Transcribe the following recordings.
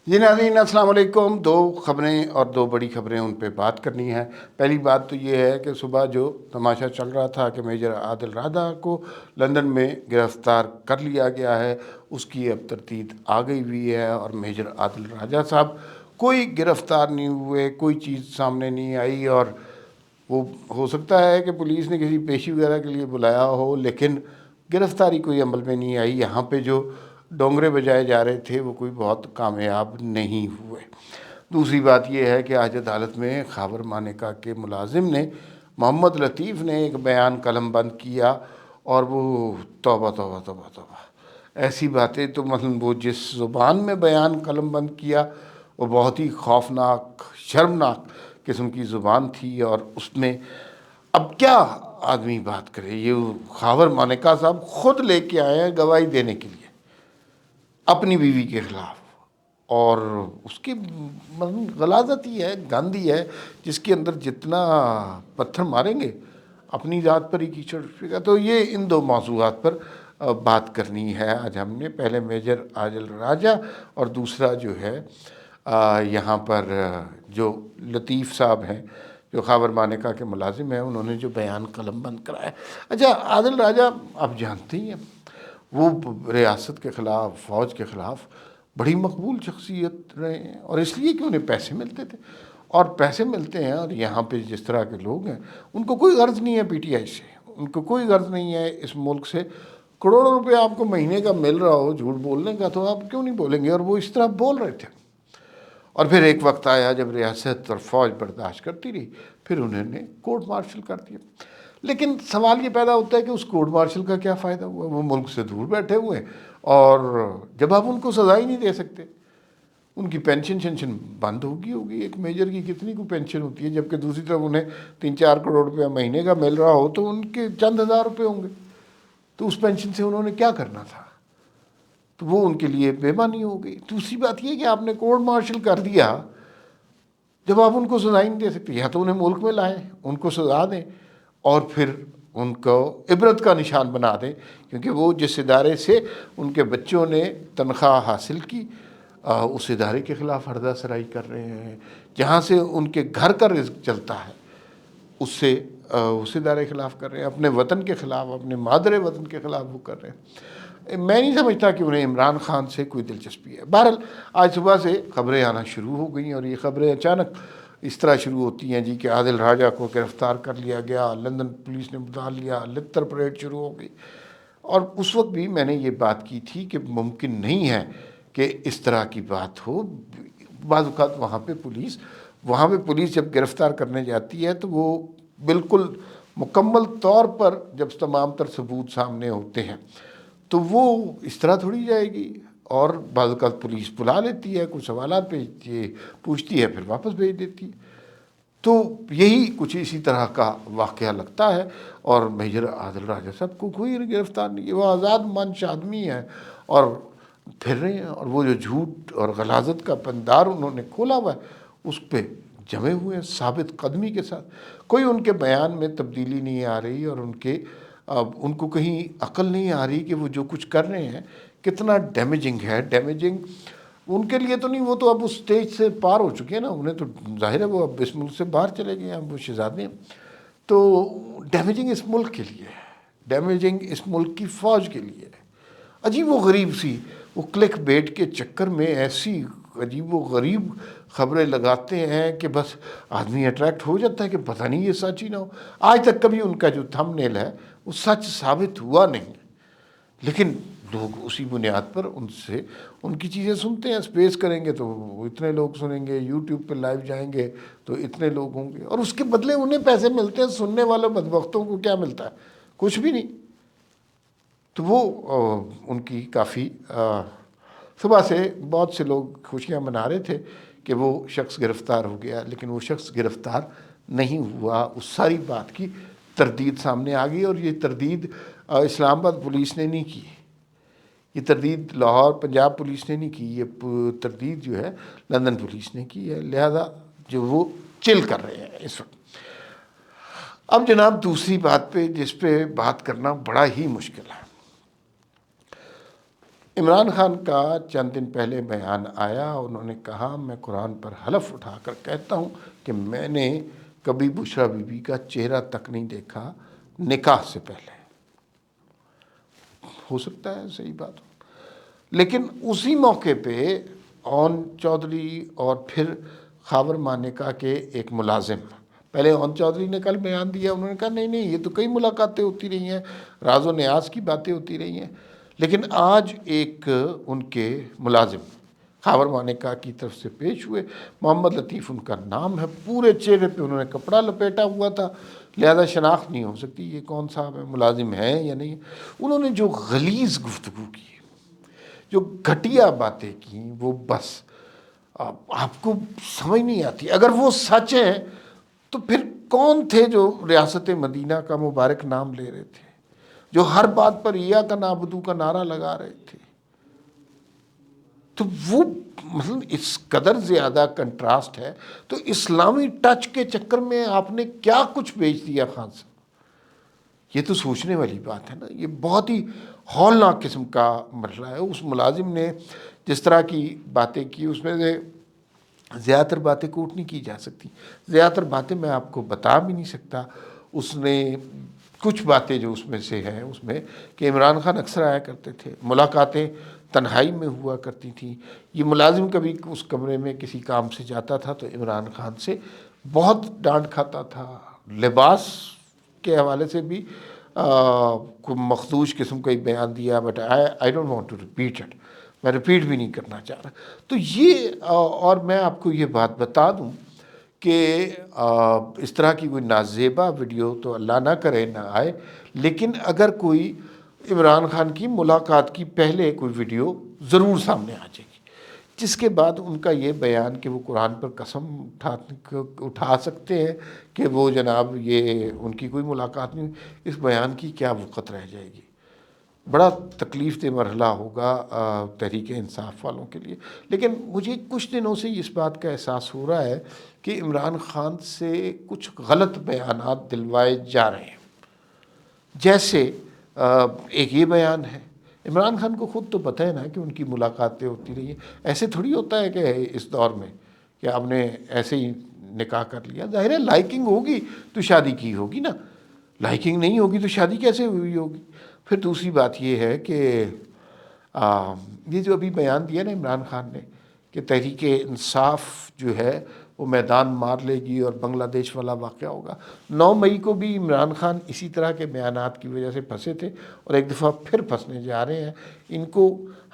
جی ناظرین السلام علیکم. دو خبریں اور دو بڑی خبریں ان پہ بات کرنی ہے. پہلی بات تو یہ ہے کہ صبح جو تماشا چل رہا تھا کہ میجر عادل راجہ کو لندن میں گرفتار کر لیا گیا ہے، اس کی اب تردید آ گئی ہوئی ہے اور میجر عادل راجہ صاحب کوئی گرفتار نہیں ہوئے، کوئی چیز سامنے نہیں آئی. اور وہ ہو سکتا ہے کہ پولیس نے کسی پیشی وغیرہ کے لیے بلایا ہو، لیکن گرفتاری کوئی عمل میں نہیں آئی. یہاں پہ جو ڈونگرے بجائے جا رہے تھے وہ کوئی بہت کامیاب نہیں ہوئے. دوسری بات یہ ہے کہ آج عدالت میں خاور مانیکا کے ملازم نے محمد لطیف نے ایک بیان قلم بند کیا، اور وہ توبہ توبہ توبہ توبہ ایسی باتیں تو مثلا وہ جس زبان میں بیان قلم بند کیا وہ بہت ہی خوفناک شرمناک قسم کی زبان تھی. اور اس میں اب کیا آدمی بات کرے. یہ خاور مانیکا صاحب خود لے کے آئے ہیں گواہی دینے کے لیے اپنی بیوی کے خلاف، اور اس کی غلاظت ہی ہے، گند ہی ہے، جس کے اندر جتنا پتھر ماریں گے اپنی ذات پر ہی کیچڑ اٹھے گا. تو یہ ان دو موضوعات پر بات کرنی ہے آج ہم نے. پہلے میجر عادل راجہ اور دوسرا جو ہے یہاں پر جو لطیف صاحب ہیں جو خاور مانیکا کے ملازم ہیں، انہوں نے جو بیان قلم بند کرایا. اچھا، عادل راجہ آپ جانتے ہی ہیں وہ ریاست کے خلاف، فوج کے خلاف بڑی مقبول شخصیت رہے ہیں، اور اس لیے کہ انہیں پیسے ملتے تھے، اور پیسے ملتے ہیں. اور یہاں پہ جس طرح کے لوگ ہیں ان کو کوئی غرض نہیں ہے پی ٹی آئی سے، ان کو کوئی غرض نہیں ہے اس ملک سے. کروڑوں روپے آپ کو مہینے کا مل رہا ہو جھوٹ بولنے کا تو آپ کیوں نہیں بولیں گے؟ اور وہ اس طرح بول رہے تھے. اور پھر ایک وقت آیا جب ریاست اور فوج برداشت کرتی رہی، پھر انہوں نے کورٹ مارشل کر دیا. لیکن سوال یہ پیدا ہوتا ہے کہ اس کورٹ مارشل کا کیا فائدہ ہوا؟ وہ ملک سے دور بیٹھے ہوئے ہیں، اور جب آپ ان کو سزا ہی نہیں دے سکتے، ان کی پینشن شنشن بند ہوگی. ایک میجر کی کتنی کو پینشن ہوتی ہے، جبکہ دوسری طرف انہیں 3-4 کروڑ روپیہ مہینے کا مل رہا ہو تو ان کے چند ہزار روپے ہوں گے. تو اس پینشن سے انہوں نے کیا کرنا تھا؟ تو وہ ان کے لیے بے معنی ہو گئی. دوسری بات یہ کہ آپ نے کورٹ مارشل کر دیا جب آپ ان کو سزا ہی نہیں دے سکتے. یا تو انہیں ملک میں لائیں، ان کو سزا دیں، اور پھر ان کو عبرت کا نشان بنا دیں، کیونکہ وہ جس ادارے سے ان کے بچوں نے تنخواہ حاصل کی اس ادارے کے خلاف ہردہ سرائی کر رہے ہیں. جہاں سے ان کے گھر کا رزق چلتا ہے اس ادارے کے خلاف کر رہے ہیں. اپنے وطن کے خلاف، اپنے مادر وطن کے خلاف وہ کر رہے ہیں. میں نہیں سمجھتا کہ انہیں عمران خان سے کوئی دلچسپی ہے. بہرحال آج صبح سے خبریں آنا شروع ہو گئیں، اور یہ خبریں اچانک اس طرح شروع ہوتی ہیں کہ عادل راجہ کو گرفتار کر لیا گیا، لندن پولیس نے بتا لیا، لتر پریڈ شروع ہو گئی. اور اس وقت بھی میں نے یہ بات کی تھی کہ ممکن نہیں ہے کہ اس طرح کی بات ہو. بعض اوقات وہاں پہ پولیس جب گرفتار کرنے جاتی ہے تو وہ بالکل مکمل طور پر جب تمام تر ثبوت سامنے ہوتے ہیں تو وہ اس طرح تھوڑی جائے گی. اور بعض اوقات پولیس بلا لیتی ہے، کچھ سوالات پوچھتی ہے، پھر واپس بھیج دیتی ہے. تو یہی کچھ اسی طرح کا واقعہ لگتا ہے. اور میجر عادل راجہ صاحب کو کوئی گرفتار نہیں ہے، وہ آزاد منش آدمی ہے اور پھر رہے ہیں. اور وہ جو جھوٹ اور غلاظت کا پندار انہوں نے کھولا ہوا ہے اس پہ جمے ہوئے ہیں ثابت قدمی کے ساتھ. کوئی ان کے بیان میں تبدیلی نہیں آ رہی، اور ان کو کہیں عقل نہیں آ رہی کہ وہ جو کچھ کر رہے ہیں کتنا ڈیمیجنگ ہے. ڈیمیجنگ ان کے لیے تو نہیں، وہ تو اب اس سٹیج سے پار ہو چکے ہیں نا، انہیں تو ظاہر ہے وہ اب اس ملک سے باہر چلے گئے ہیں، اب وہ شہزادے ہیں. تو ڈیمیجنگ اس ملک کے لیے ہے، ڈیمیجنگ اس ملک کی فوج کے لیے ہے. عجیب و غریب سی وہ کلک بیٹ کے چکر میں ایسی عجیب و غریب خبریں لگاتے ہیں کہ بس آدمی اٹریکٹ ہو جاتا ہے کہ پتہ نہیں یہ سچ ہی نہ ہو. آج تک کبھی ان کا جو تھم نیل ہے وہ سچ ثابت ہوا نہیں، لیکن لوگ اسی بنیاد پر ان کی چیزیں سنتے ہیں. اسپیس کریں گے تو وہ اتنے لوگ سنیں گے، یوٹیوب پہ لائیو جائیں گے تو اتنے لوگ ہوں گے، اور اس کے بدلے انہیں پیسے ملتے ہیں. سننے والوں بدبختوں کو کیا ملتا ہے؟ کچھ بھی نہیں. تو وہ ان کی کافی صبح سے بہت سے لوگ خوشیاں منا رہے تھے کہ وہ شخص گرفتار ہو گیا، لیکن وہ شخص گرفتار نہیں ہوا. اس ساری بات کی تردید سامنے آ گئی، اور یہ تردید اسلام آباد پولیس نے نہیں کی، یہ تردید لاہور پنجاب پولیس نے نہیں کی، یہ تردید جو ہے لندن پولیس نے کی ہے. لہذا جو وہ چل کر رہے ہیں اس وقت. اب جناب دوسری بات پہ جس پہ بات کرنا بڑا ہی مشکل ہے، عمران خان کا چند دن پہلے بیان آیا، انہوں نے کہا میں قرآن پر حلف اٹھا کر کہتا ہوں کہ میں نے کبھی بشریٰ بی بی کا چہرہ تک نہیں دیکھا نکاح سے پہلے۔ ہو سکتا ہے صحیح بات ہو، لیکن اسی موقع پہ اون چودھری اور پھر خاور مانیکا کے ایک ملازم، پہلے اون چودھری نے کل بیان دیا، انہوں نے کہا نہیں نہیں، یہ تو کئی ملاقاتیں ہوتی رہی ہیں، راز و نیاز کی باتیں ہوتی رہی ہیں، لیکن آج ایک ان کے ملازم خاور مانیکا کی طرف سے پیش ہوئے، محمد لطیف ان کا نام ہے، پورے چہرے پہ انہوں نے کپڑا لپیٹا ہوا تھا، لہذا شناخت نہیں ہو سکتی یہ کون صاحب ہے، ملازم ہے یا نہیں۔ انہوں نے جو غلیظ گفتگو کی، جو گھٹیا باتیں کی، وہ بس آپ کو سمجھ نہیں آتی۔ اگر وہ سچ ہیں تو پھر کون تھے جو ریاست مدینہ کا مبارک نام لے رہے تھے، جو ہر بات پر ایاک نعبد کا نعرہ لگا رہے تھے؟ تو وہ مثلا اس قدر زیادہ کنٹراسٹ ہے، تو اسلامی ٹچ کے چکر میں آپ نے کیا کچھ بیچ دیا خان صاحب، یہ تو سوچنے والی بات ہے نا۔ یہ بہت ہی ہولناک قسم کا مرحلہ ہے۔ اس ملازم نے جس طرح کی باتیں کی، اس میں سے زیادہ تر باتیں کوٹ نہیں کی جا سکتی، زیادہ تر باتیں میں آپ کو بتا بھی نہیں سکتا۔ اس نے کچھ باتیں جو اس میں سے ہیں، اس میں کہ عمران خان اکثر آیا کرتے تھے، ملاقاتیں تنہائی میں ہوا کرتی تھیں، یہ ملازم کبھی اس کمرے میں کسی کام سے جاتا تھا تو عمران خان سے بہت ڈانٹ کھاتا تھا، لباس کے حوالے سے بھی کوئی مخدوش قسم کا ہی بیان دیا، but I don't want to repeat it, میں ریپیٹ بھی نہیں کرنا چاہ رہا۔ تو یہ اور میں آپ کو یہ بات بتا دوں کہ اس طرح کی کوئی نازیبا ویڈیو تو اللہ نہ کرے نہ آئے، لیکن اگر کوئی عمران خان کی ملاقات کی پہلے کوئی ویڈیو ضرور سامنے آ جائے گی، جس کے بعد ان کا یہ بیان کہ وہ قرآن پر قسم اٹھا سکتے ہیں کہ وہ جناب یہ ان کی کوئی ملاقات نہیں، اس بیان کی کیا وقت رہ جائے گی۔ بڑا تکلیف دہ مرحلہ ہوگا تحریک انصاف والوں کے لیے۔ لیکن مجھے کچھ دنوں سے اس بات کا احساس ہو رہا ہے کہ عمران خان سے کچھ غلط بیانات دلوائے جا رہے ہیں، جیسے ایک یہ بیان ہے، عمران خان کو خود تو پتہ ہے نا کہ ان کی ملاقاتیں ہوتی رہی ہیں، ایسے تھوڑی ہوتا ہے کہ اس دور میں کہ آپ نے ایسے ہی نکاح کر لیا، ظاہر ہے لائکنگ ہوگی تو شادی کی ہوگی نا، لائکنگ نہیں ہوگی تو شادی کیسے ہوئی ہوگی۔ پھر دوسری بات یہ ہے کہ یہ جو ابھی بیان دیا نا عمران خان نے کہ تحریک انصاف جو ہے وہ میدان مار لے گی اور بنگلہ دیش والا واقعہ ہوگا، 9 مئی کو بھی عمران خان اسی طرح کے بیانات کی وجہ سے پھنسے تھے اور ایک دفعہ پھر پھنسنے جا رہے ہیں۔ ان کو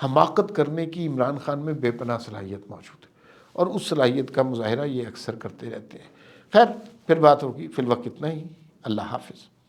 حماقت کرنے کی عمران خان میں بے پناہ صلاحیت موجود ہے اور اس صلاحیت کا مظاہرہ یہ اکثر کرتے رہتے ہیں۔ خیر پھر بات ہوگی، فی الوقت اتنا ہی، اللہ حافظ۔